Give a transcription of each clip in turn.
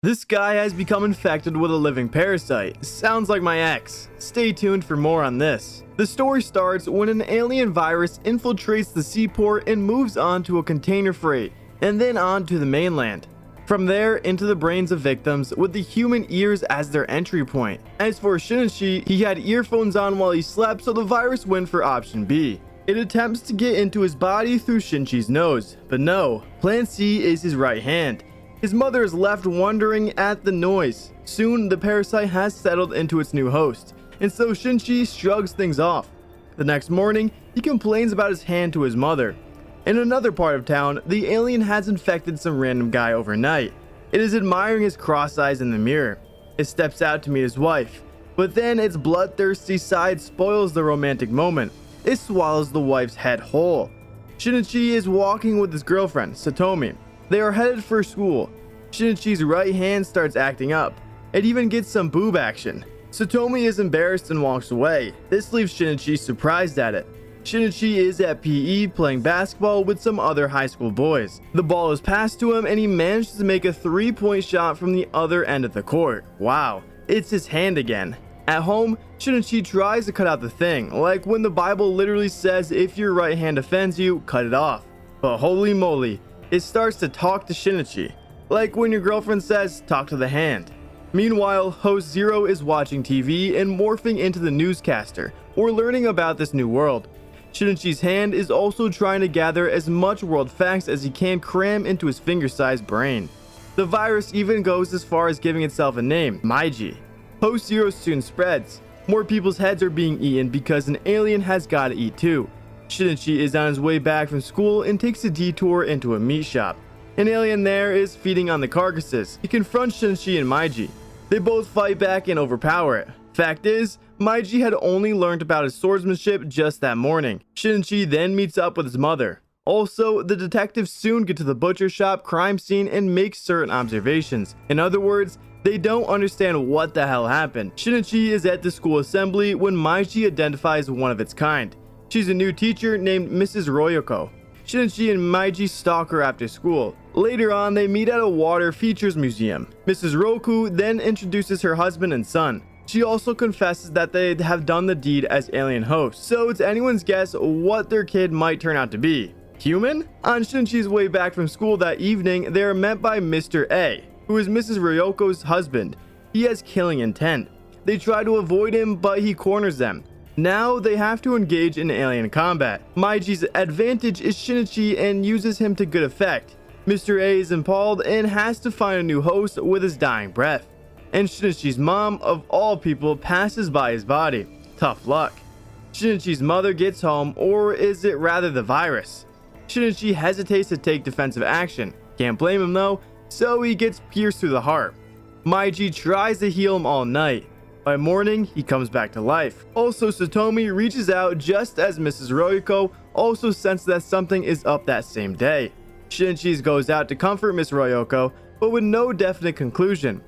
This guy has become infected with a living parasite. Sounds like my ex. Stay tuned for more on this. The story starts when an alien virus infiltrates the seaport and moves on to a container freight, and then on to the mainland. From there, into the brains of victims, with the human ears as their entry point. As for Shinichi, he had earphones on while he slept, so the virus went for option B. It attempts to get into his body through Shinichi's nose, but no, plan C is his right hand. His mother is left wondering at the noise. Soon, the parasite has settled into its new host, and so Shinichi shrugs things off. The next morning, he complains about his hand to his mother. In another part of town, the alien has infected some random guy overnight. It is admiring his cross eyes in the mirror. It steps out to meet his wife, but then its bloodthirsty side spoils the romantic moment. It swallows the wife's head whole. Shinichi is walking with his girlfriend, Satomi. They are headed for school. Shinichi's right hand starts acting up. It even gets some boob action. Satomi is embarrassed and walks away. This leaves Shinichi surprised at it. Shinichi is at PE playing basketball with some other high school boys. The ball is passed to him and he manages to make a 3-point shot from the other end of the court. Wow, it's his hand again. At home, Shinichi tries to cut out the thing, like when the Bible literally says if your right hand offends you, cut it off. But holy moly, it starts to talk to Shinichi, like when your girlfriend says, talk to the hand. Meanwhile, host Zero is watching TV and morphing into the newscaster, or learning about this new world. Shinichi's hand is also trying to gather as much world facts as he can cram into his finger-sized brain. The virus even goes as far as giving itself a name, Maiji. Host Zero soon spreads. More people's heads are being eaten because an alien has got to eat too. Shinichi is on his way back from school and takes a detour into a meat shop. An alien there is feeding on the carcasses. He confronts Shinichi and Maiji. They both fight back and overpower it. Fact is, Maiji had only learned about his swordsmanship just that morning. Shinichi then meets up with his mother. Also, the detectives soon get to the butcher shop crime scene and make certain observations. In other words, they don't understand what the hell happened. Shinichi is at the school assembly when Maiji identifies one of its kind. She's a new teacher named Mrs. Royoko. Shinichi and Maiji stalk her after school. Later on, they meet at a water features museum. Mrs. Roku then introduces her husband and son. She also confesses that they have done the deed as alien hosts, so it's anyone's guess what their kid might turn out to be. Human? On Shinichi's way back from school that evening, they are met by Mr. A, who is Mrs. Ryoko's husband. He has killing intent. They try to avoid him, but he corners them. Now they have to engage in alien combat. Maiji's advantage is Shinichi and uses him to good effect. Mr. A is impaled and has to find a new host with his dying breath. And Shinichi's mom, of all people, passes by his body. Tough luck. Shinichi's mother gets home, or is it rather the virus? Shinichi hesitates to take defensive action. Can't blame him though, so he gets pierced through the heart. Maiji tries to heal him all night. By morning, he comes back to life. Also, Satomi reaches out just as Mrs. Royoko also senses that something is up that same day. Shinichi goes out to comfort Miss Royoko, but with no definite conclusion.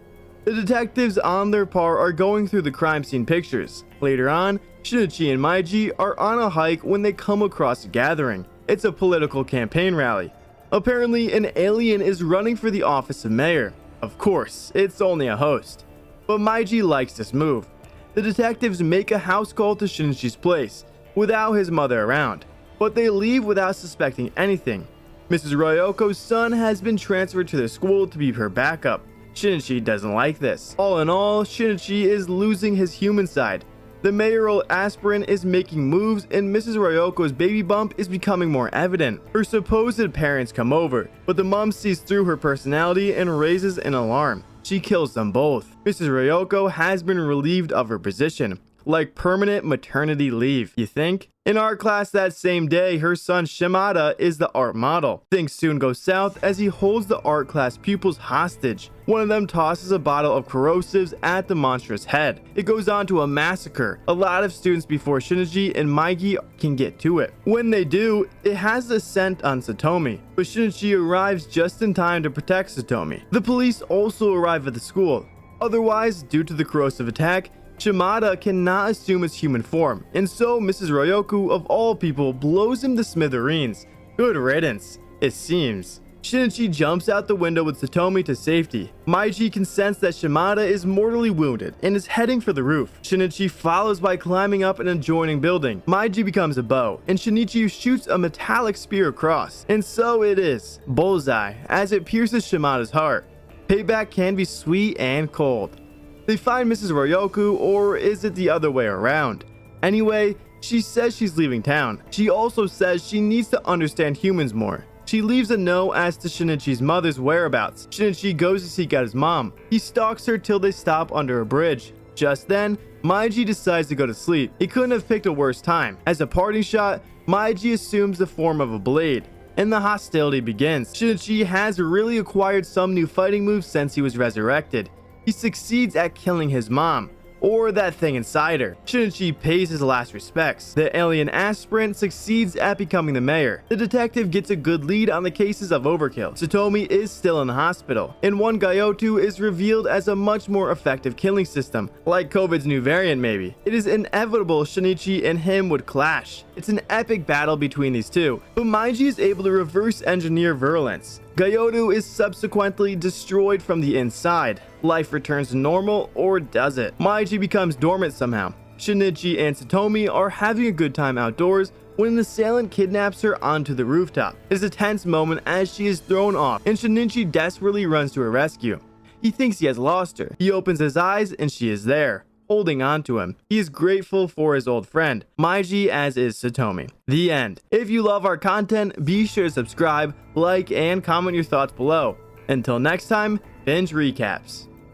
The detectives on their part are going through the crime scene pictures. Later on, Shinichi and Maiji are on a hike when they come across a gathering. It's a political campaign rally. Apparently, an alien is running for the office of mayor. Of course, it's only a host. But Maiji likes this move. The detectives make a house call to Shinichi's place, without his mother around. But they leave without suspecting anything. Mrs. Ryoko's son has been transferred to the school to be her backup. Shinichi doesn't like this. All in all, Shinichi is losing his human side. The mayoral aspirant is making moves and Mrs. Ryoko's baby bump is becoming more evident. Her supposed parents come over, but the mom sees through her personality and raises an alarm. She kills them both. Mrs. Ryoko has been relieved of her position, like permanent maternity leave, you think? In art class that same day, her son Shimada is the art model. Things soon go south as he holds the art class pupils hostage. One of them tosses a bottle of corrosives at the monstrous head. It goes on to a massacre a lot of students before Shinichi and Maiji can get to it. When they do, it has a scent on Satomi, but Shinichi arrives just in time to protect Satomi. The police also arrive at the school. Otherwise, due to the corrosive attack, Shimada cannot assume his human form, and so Mrs. Ryoku, of all people, blows him to smithereens. Good riddance, it seems. Shinichi jumps out the window with Satomi to safety. Maiji can sense that Shimada is mortally wounded and is heading for the roof. Shinichi follows by climbing up an adjoining building. Maiji becomes a bow, and Shinichi shoots a metallic spear across. And so it is. Bullseye, as it pierces Shimada's heart. Payback can be sweet and cold. They find Mrs. Ryoku, or is it the other way around? Anyway, she says she's leaving town. She also says she needs to understand humans more. She leaves a note as to Shinichi's mother's whereabouts. Shinichi goes to seek out his mom. He stalks her till they stop under a bridge. Just then, Maiji decides to go to sleep. He couldn't have picked a worse time. As a parting shot, Maiji assumes the form of a blade, and the hostility begins. Shinichi has really acquired some new fighting moves since he was resurrected. He succeeds at killing his mom, or that thing inside her. Shinichi pays his last respects. The alien aspirant succeeds at becoming the mayor. The detective gets a good lead on the cases of overkill. Satomi is still in the hospital, and one Gyotu is revealed as a much more effective killing system, like COVID's new variant maybe. It is inevitable Shinichi and him would clash. It's an epic battle between these two, but Maiji is able to reverse engineer virulence. Gyotu is subsequently destroyed from the inside. Life returns to normal, or does it? Maiji becomes dormant somehow. Shinichi and Satomi are having a good time outdoors when an assailant kidnaps her onto the rooftop. It is a tense moment as she is thrown off, and Shinichi desperately runs to her rescue. He thinks he has lost her. He opens his eyes and she is there, holding on to him. He is grateful for his old friend, Maiji, as is Satomi. The end. If you love our content, be sure to subscribe, like, and comment your thoughts below. Until next time, Binge Recaps.